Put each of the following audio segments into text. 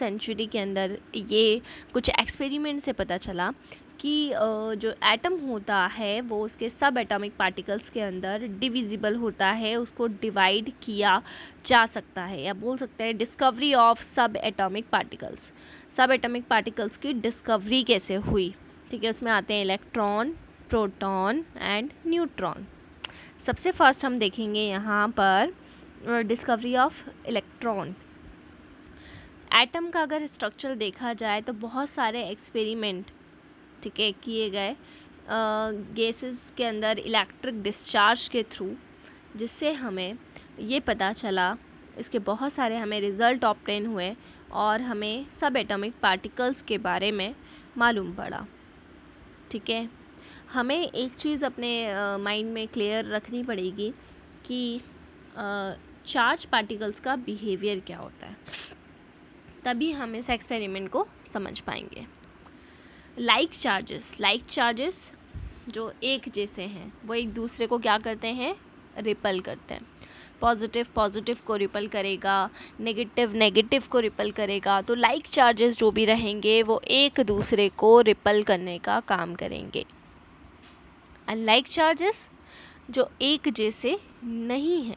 Century के अंदर ये कुछ एक्सपेरिमेंट से पता चला कि जो एटम होता है वो उसके सब एटॉमिक पार्टिकल्स के अंदर डिविजिबल होता है, उसको डिवाइड किया जा सकता है, या बोल सकते हैं डिस्कवरी ऑफ सब एटॉमिक पार्टिकल्स। सब एटॉमिक पार्टिकल्स की डिस्कवरी कैसे हुई, ठीक है। उसमें आते हैं इलेक्ट्रॉन, प्रोटॉन एंड न्यूट्रॉन। सबसे फर्स्ट हम देखेंगे यहाँ पर डिस्कवरी ऑफ इलेक्ट्रॉन। एटम का अगर स्ट्रक्चर देखा जाए तो बहुत सारे एक्सपेरिमेंट, ठीक है, किए गए गैसेस के अंदर इलेक्ट्रिक डिस्चार्ज के थ्रू, जिससे हमें ये पता चला, इसके बहुत सारे हमें रिज़ल्ट ऑब्टेन हुए और हमें सब एटॉमिक पार्टिकल्स के बारे में मालूम पड़ा, ठीक है। हमें एक चीज़ अपने माइंड में क्लियर रखनी पड़ेगी कि चार्ज पार्टिकल्स का बिहेवियर क्या होता है, तभी हम इस एक्सपेरिमेंट को समझ पाएंगे। लाइक चार्जेस जो एक जैसे हैं वो एक दूसरे को क्या करते हैं, रिपल करते हैं। पॉजिटिव को रिपल करेगा, नेगेटिव को रिपल करेगा। तो लाइक चार्जेस जो भी रहेंगे वो एक दूसरे को रिपल करने का काम करेंगे। अनलाइक चार्जेस जो एक जैसे नहीं हैं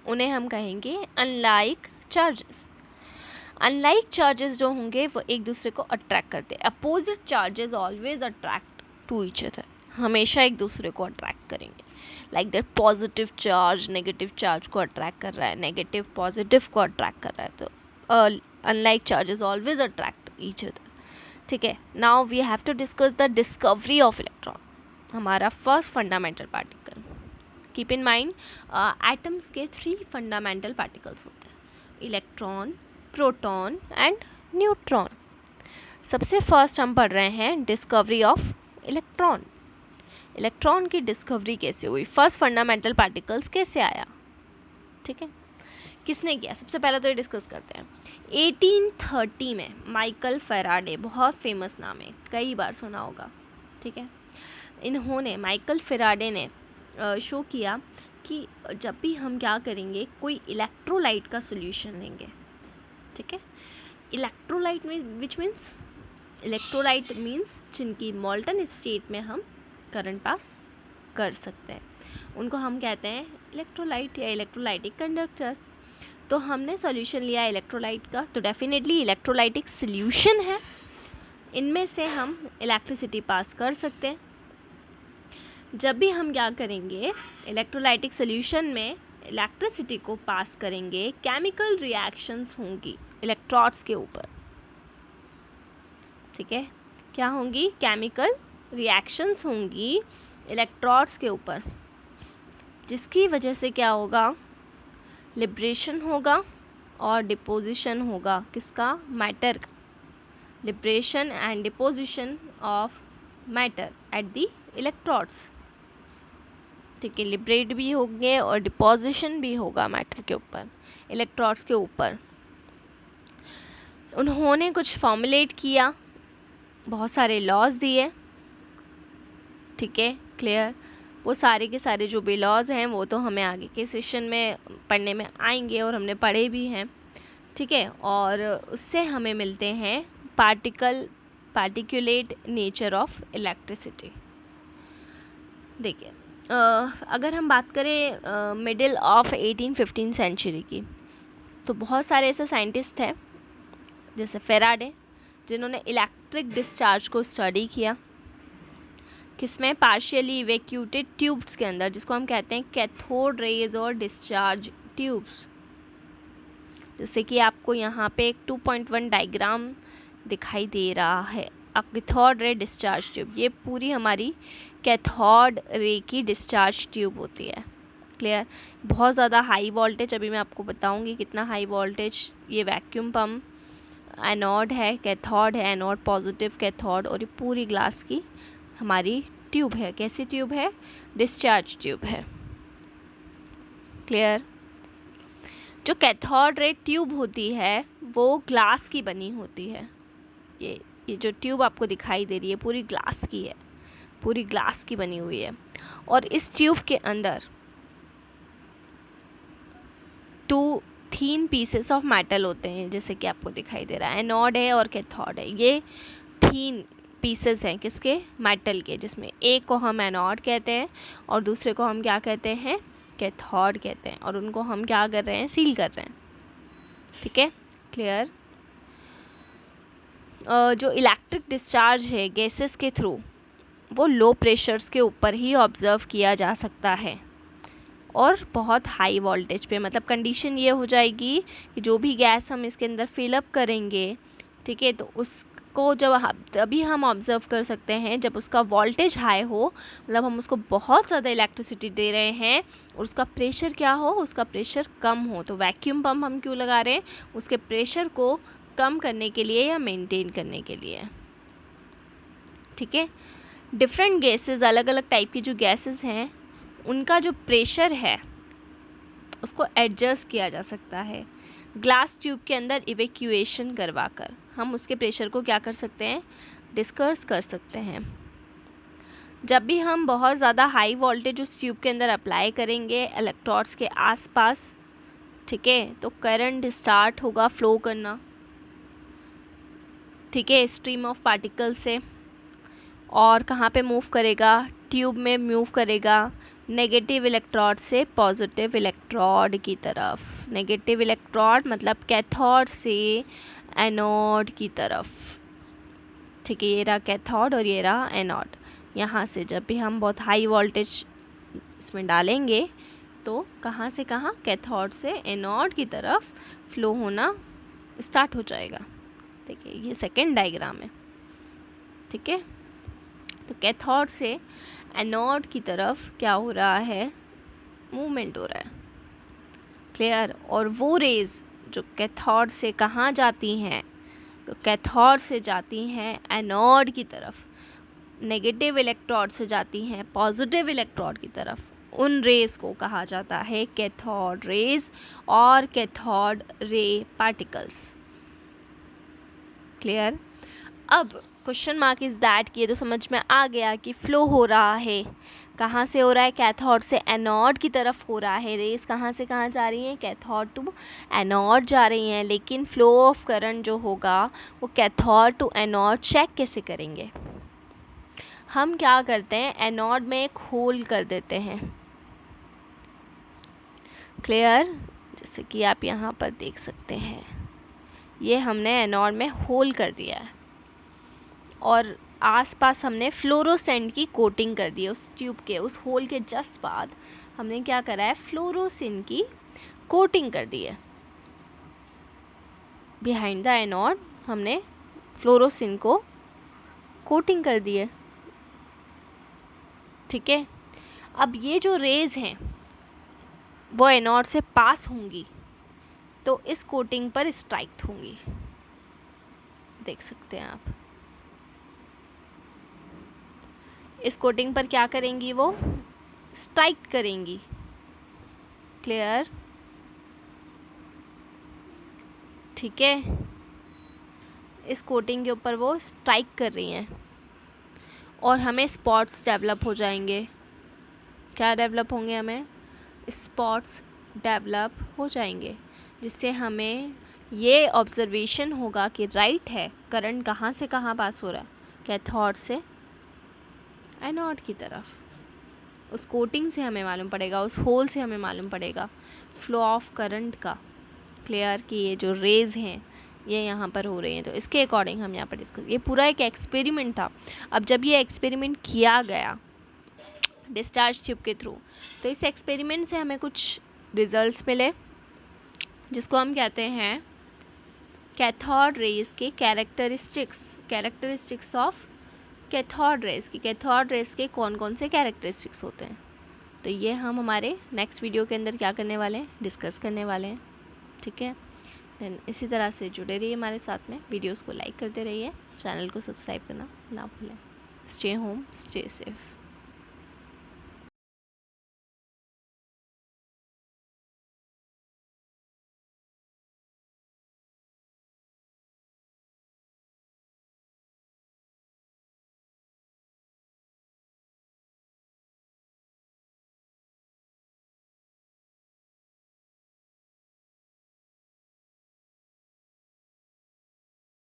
उन्हें हम कहेंगे अनलाइक चार्जेस। अनलाइक चार्जेस जो होंगे वो एक दूसरे को अट्रैक्ट करते हैं। Opposite charges always attract to each other, हमेशा एक दूसरे को अट्रैक्ट करेंगे। Like that positive charge negative charge को अट्रैक्ट कर रहा है, नेगेटिव पॉजिटिव को अट्रैक्ट कर रहा है। तो unlike charges always attract each other, ठीक है। Now we have to discuss the discovery of electron, हमारा first fundamental particle. Keep in mind atoms के 3 फंडामेंटल पार्टिकल्स होते हैं, इलेक्ट्रॉन, प्रोटॉन एंड न्यूट्रॉन। सबसे फर्स्ट हम पढ़ रहे हैं डिस्कवरी ऑफ इलेक्ट्रॉन। इलेक्ट्रॉन की डिस्कवरी कैसे हुई, फर्स्ट फंडामेंटल पार्टिकल्स कैसे आया, ठीक है, किसने किया, सबसे पहले तो ये डिस्कस करते हैं। 1830 में माइकल फेराडे, बहुत फेमस नाम है, कई बार सुना होगा, ठीक है। इन्होंने, माइकल फेराडे ने शो किया कि जब भी हम क्या करेंगे, कोई इलेक्ट्रोलाइट का सोल्यूशन लेंगे, ठीक है। इलेक्ट्रोलाइट में विच मीन्स, इलेक्ट्रोलाइट मीन्स जिनकी मॉल्टन स्टेट में हम करंट पास कर सकते हैं, उनको हम कहते हैं इलेक्ट्रोलाइट या इलेक्ट्रोलाइटिक कंडक्टर। तो हमने सॉल्यूशन लिया इलेक्ट्रोलाइट का, तो डेफिनेटली इलेक्ट्रोलाइटिक सॉल्यूशन है, इनमें से हम इलेक्ट्रिसिटी पास कर सकते हैं। जब भी हम क्या करेंगे, इलेक्ट्रोलाइटिक सॉल्यूशन में इलेक्ट्रिसिटी को पास करेंगे, केमिकल रिएक्शंस होंगी इलेक्ट्रोड्स के ऊपर, ठीक है। क्या होंगी, केमिकल रिएक्शंस होंगी इलेक्ट्रोड्स के ऊपर, जिसकी वजह से क्या होगा, लिब्रेशन होगा और डिपोजिशन होगा, किसका, मैटर का। Liberation and deposition of matter at the electrodes, ठीक है। लिबरेट भी होंगे और डिपोजिशन भी होगा मैटर के ऊपर, इलेक्ट्रोड्स के ऊपर। उन्होंने कुछ फॉर्मुलेट किया, बहुत सारे लॉज दिए, ठीक है, क्लियर। वो सारे के सारे जो भी लॉज हैं वो तो हमें आगे के सेशन में पढ़ने में आएंगे और हमने पढ़े भी हैं, ठीक है। और उससे हमें मिलते हैं पार्टिकुलेट नेचर ऑफ इलेक्ट्रिसिटी। देखिए, अगर हम बात करें मिडिल ऑफ 1815 सेंचुरी की, तो बहुत सारे ऐसे साइंटिस्ट हैं जैसे फेराडे, जिन्होंने इलेक्ट्रिक डिस्चार्ज को स्टडी किया, किसमें, पार्शियली इवैक्यूटेड ट्यूब्स के अंदर, जिसको हम कहते हैं कैथोड रेज और डिस्चार्ज ट्यूब्स। जैसे कि आपको यहाँ पे एक 2.1 डायग्राम दिखाई दे रहा है, कैथोड रे डिस्चार्ज ट्यूब, ये पूरी हमारी कैथोड रे की डिस्चार्ज ट्यूब होती है, क्लियर। बहुत ज़्यादा हाई वोल्टेज, अभी मैं आपको बताऊंगी कितना हाई वोल्टेज। ये वैक्यूम पम्प, एनोड है, कैथोड है, एनोड पॉजिटिव, कैथोड, और ये पूरी ग्लास की हमारी ट्यूब है। कैसी ट्यूब है, डिस्चार्ज ट्यूब है, क्लियर। जो कैथोड रे ट्यूब होती है वो ग्लास की बनी होती है। ये जो ट्यूब आपको दिखाई दे रही है पूरी ग्लास की है, पूरी ग्लास की बनी हुई है। और इस ट्यूब के अंदर 2 थीन पीसेस ऑफ मेटल होते हैं, जैसे कि आपको दिखाई दे रहा है एनोड है और कैथोड है। ये थीन पीसेस हैं किसके, मेटल के, जिसमें एक को हम एनोड कहते हैं और दूसरे को हम क्या कहते हैं, कैथोड कहते हैं, और उनको हम क्या कर रहे हैं, सील कर रहे हैं। ठीक है, क्लियर। जो इलेक्ट्रिक डिस्चार्ज है गैसेस के थ्रू वो लो प्रेशर्स के ऊपर ही ऑब्ज़र्व किया जा सकता है और बहुत हाई वोल्टेज पे, मतलब कंडीशन ये हो जाएगी कि जो भी गैस हम इसके अंदर फिलअप करेंगे, ठीक है, तो उसको जब अभी हम ऑब्ज़र्व कर सकते हैं जब उसका वोल्टेज हाई हो, मतलब हम उसको बहुत ज़्यादा इलेक्ट्रिसिटी दे रहे हैं और उसका प्रेशर क्या हो, उसका प्रेशर कम हो। तो वैक्यूम पम्प हम क्यों लगा रहे हैं, उसके प्रेशर को कम करने के लिए या मेंटेन करने के लिए। ठीक है, डिफरेंट गैसेस, अलग अलग टाइप की जो गैसेस हैं उनका जो प्रेशर है उसको एडजस्ट किया जा सकता है। ग्लास ट्यूब के अंदर इवैक्यूएशन करवा कर हम उसके प्रेशर को क्या कर सकते हैं, डिस्कस कर सकते हैं। जब भी हम बहुत ज़्यादा हाई वोल्टेज उस ट्यूब के अंदर अप्लाई करेंगे इलेक्ट्रोड्स के आसपास, ठीक है, तो करंट स्टार्ट होगा फ्लो करना, ठीक है, स्ट्रीम ऑफ पार्टिकल से, और कहाँ पे मूव करेगा, ट्यूब में मूव करेगा नेगेटिव इलेक्ट्रोड से पॉजिटिव इलेक्ट्रोड की तरफ। नेगेटिव इलेक्ट्रोड मतलब कैथोड से एनोड की तरफ। ठीक है, ये रहा कैथोड और ये रहा एनोड। यहाँ से जब भी हम बहुत हाई वोल्टेज इसमें डालेंगे तो कहाँ से कहाँ, कैथोड से एनोड की तरफ फ्लो होना स्टार्ट हो जाएगा। ठीक है, ये सेकेंड डायग्राम है। ठीक है, तो कैथोड से एनोड की तरफ क्या हो रहा है, मूवमेंट हो रहा है। क्लियर। और वो रेज जो कैथोड से कहाँ जाती हैं, तो कैथोड से जाती हैं एनोड की तरफ, नेगेटिव इलेक्ट्रोड से जाती हैं पॉजिटिव इलेक्ट्रोड की तरफ। उन रेज को कहा जाता है कैथोड रेज और कैथोड रे पार्टिकल्स। क्लियर। अब क्वेश्चन मार्क इज़ दैट कि ये तो समझ में आ गया कि फ़्लो हो रहा है, कहाँ से हो रहा है, कैथोड से एनोड की तरफ हो रहा है। रेस कहाँ से कहाँ जा रही हैं, कैथोड टू एनोड जा रही हैं, लेकिन फ़्लो ऑफ करंट जो होगा वो कैथोड टू एनोड चेक कैसे करेंगे। हम क्या करते हैं, एनोड में एक होल कर देते हैं। क्लियर। जैसे कि आप यहाँ पर देख सकते हैं, ये हमने एनोड में होल कर दिया है और आसपास हमने फ्लोरोसेंट की कोटिंग कर दी है उस ट्यूब के, उस होल के जस्ट बाद हमने क्या करा है, फ्लोरोसिन की कोटिंग कर दी है। बिहाइंड द एनोड हमने फ्लोरोसिन को कोटिंग कर दी है। ठीक है, अब ये जो रेज हैं वो एनोड से पास होंगी तो इस कोटिंग पर स्ट्राइक होंगी, देख सकते हैं आप। इस कोटिंग पर क्या करेंगी, वो स्ट्राइक करेंगी। क्लियर। ठीक है, इस कोटिंग के ऊपर वो स्ट्राइक कर रही हैं और हमें स्पॉट्स डेवलप हो जाएंगे। क्या डेवलप होंगे, हमें स्पॉट्स डेवलप हो जाएंगे, जिससे हमें ये ऑब्जर्वेशन होगा कि राइट है, करंट कहाँ से कहाँ पास हो रहा है, कैथोड से एनोड की तरफ। उस कोटिंग से हमें मालूम पड़ेगा, उस होल से हमें मालूम पड़ेगा फ्लो ऑफ करंट का। क्लियर कि ये जो रेज हैं ये यहाँ पर हो रही हैं, तो इसके अकॉर्डिंग हम यहाँ पर डिस्कस, ये पूरा एक एक्सपेरिमेंट था। अब जब ये एक्सपेरिमेंट किया गया डिस्चार्ज ट्यूब के थ्रू, तो इस एक्सपेरिमेंट से हमें कुछ रिजल्ट्स मिले जिसको हम कहते हैं कैथोड रेज के कैरेक्टरिस्टिक्स ऑफ कैथोड रेज की। कैथोड रेज के कौन कौन से कैरेक्टरिस्टिक्स होते हैं, तो ये हम हमारे नेक्स्ट वीडियो के अंदर क्या करने वाले हैं, डिस्कस करने वाले हैं। ठीक है, देन इसी तरह से जुड़े रहिए हमारे साथ में, वीडियोस को लाइक करते रहिए, चैनल को सब्सक्राइब करना ना भूलें। Stay home, stay safe.